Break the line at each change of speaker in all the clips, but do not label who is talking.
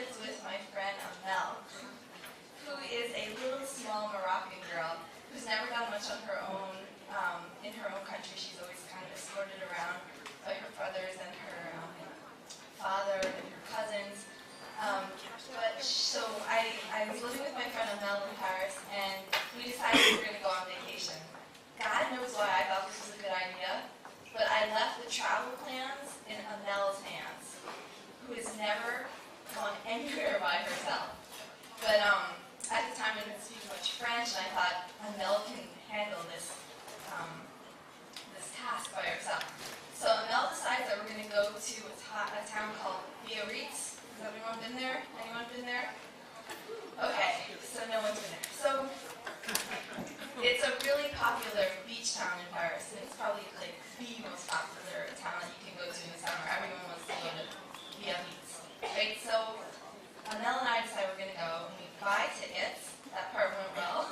lives with my friend Amel, who is a little small Moroccan girl who's never done much on her own in her own country. She's always kind of escorted around by her brothers and her father and her cousins. So I was living with my friend Amel in Paris, and we decided we were going to go on vacation. God knows why I thought this was a good idea, but I left the travel plans in Amel's hands, who has never gone anywhere by herself. But at the time I didn't speak much French, and I thought Amel can handle this task by herself. So Amel decides that we're going to go to a town called Biarritz. Has everyone been there? Anyone been there? Okay, so no one's been there. So it's a really popular beach town in Paris, and it's probably like the most popular town that you can go to in the summer. Everyone wants to go to Biarritz, right? So Amel and I decided we're going to go, and we buy tickets. That part went well.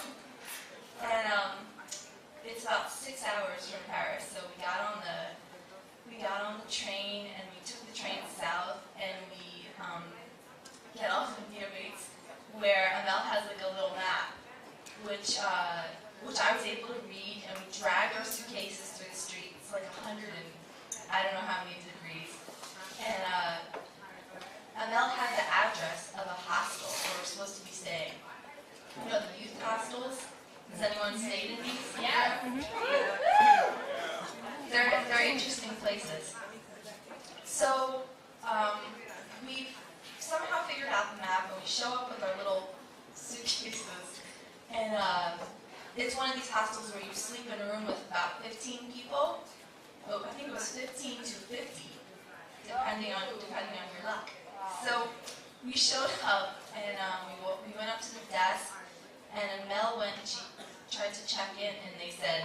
And it's about 6 hours from Paris, so we got on the train, and we took the train south, and we get off in Biarritz, where Amel has like a little map, which I was able to read, and we dragged our suitcases through the streets, like 100 and I don't know how many degrees. And Amel had the address of a hostel where we're supposed to be staying. You know, the youth hostels? Has anyone stayed in these? Yeah. They're interesting places. So we somehow figured out the map, and we show up with our little suitcases. And it's one of these hostels where you sleep in a room with about 15 people. Oh, I think it was 15 to 50, depending on your luck. So we showed up, and we went up to the desk, and Mel went. She tried to check in, and they said,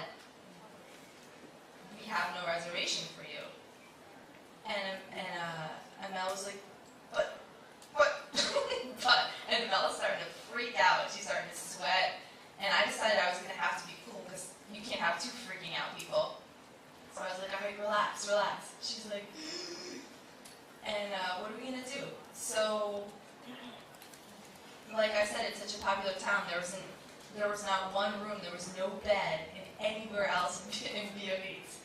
"We have no reservation for you." And Mel was like, "But," and Mel started to freak out. She started to sweat, and I decided I was going to have to be cool because you can't have two freaking out people. So I was like, "All right, relax." She's like, and what are we going to do? So, like I said, it's such a popular town. There was not one room, there was no bed anywhere else in Biarritz.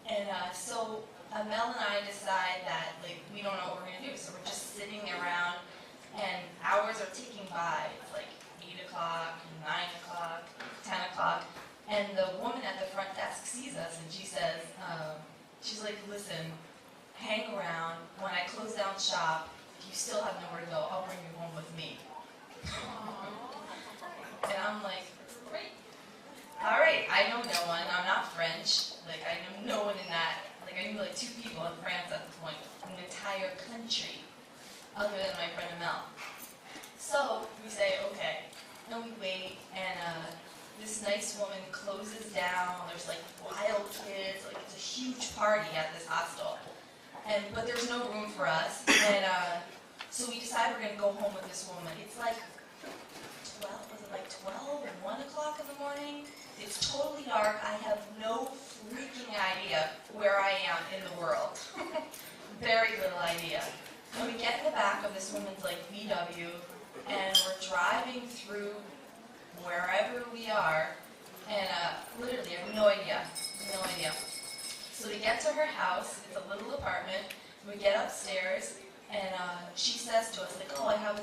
And so Mel and I decide that we don't know what we're going to do. So we're just sitting around, and hours are ticking by. It's like 8 o'clock, 9 o'clock, 10 o'clock. And the woman at the front desk sees us, and she says, she's like, "Listen, hang around. When I close down shop, if you still have nowhere to go, I'll bring you home with me." And I'm like, "Great. All right, I know no one. I'm not French. I know no one in that. I knew 2 people in France at the point, in the entire country, other than my friend Amel." So we say, okay. And we wait, and this nice woman closes down. There's wild kids. It's a huge party at this hostel. But there's no room for us. And so we decide we're going to go home with this woman. It's 12 or 1 o'clock in the morning. It's totally dark. I have no freaking idea where I am in the world. Very little idea. And we get in the back of this woman's VW, and we're driving through wherever we are, and literally I have no idea. So we get to her house. It's a little apartment. We get upstairs, and she says to us, "Oh, I have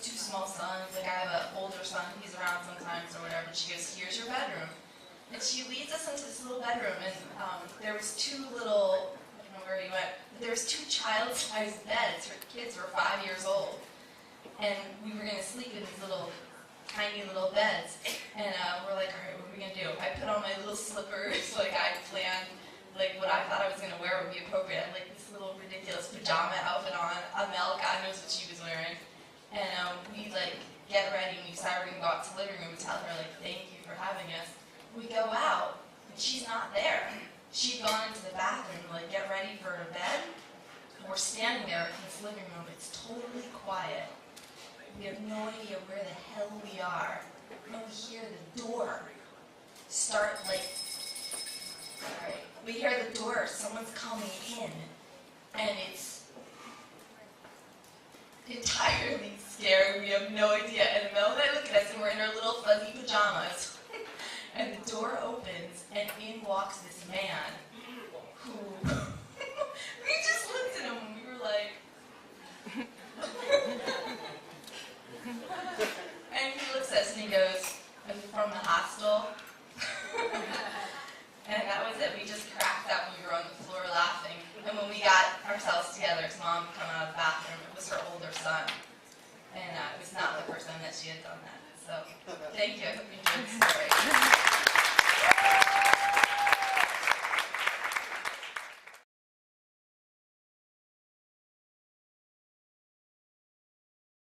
2 small sons. I have an older son. He's around sometimes or whatever." And she goes, "Here's your bedroom." And she leads us into this little bedroom, and there was 2 little, I don't know where he went, there was 2 child-sized beds. Her kids were 5 years old. And we were going to sleep in these tiny little beds. And we're like, all right, what are we going to do? I put on my little slippers, I planned, what I thought I was going to wear would be appropriate. I had this little ridiculous pajama outfit on. Amel, God knows what she was wearing. And we get ready, and we decide we're going to go out to the living room and tell her, "Thank you for having us." We go out, and she's not there. She'd gone into the bathroom to get ready for her bed. And we're standing there in this living room. It's totally quiet. We have no idea where the hell we are. And we hear the door start alright. We hear the door, someone's coming in, and it's entirely have no idea. And the moment I look at us, and we're in our little fuzzy pajamas, and the door opens, and in walks this man who, we just looked at him, and we were like, and he looks at us, and he goes, "Are you from the hostel?" And that was it. We just cracked up. We were on the floor laughing. And when we got ourselves together, his mom came out of the bathroom. It was her older son. And it was not the first time that she had done that. So, thank you. I hope you enjoyed the story.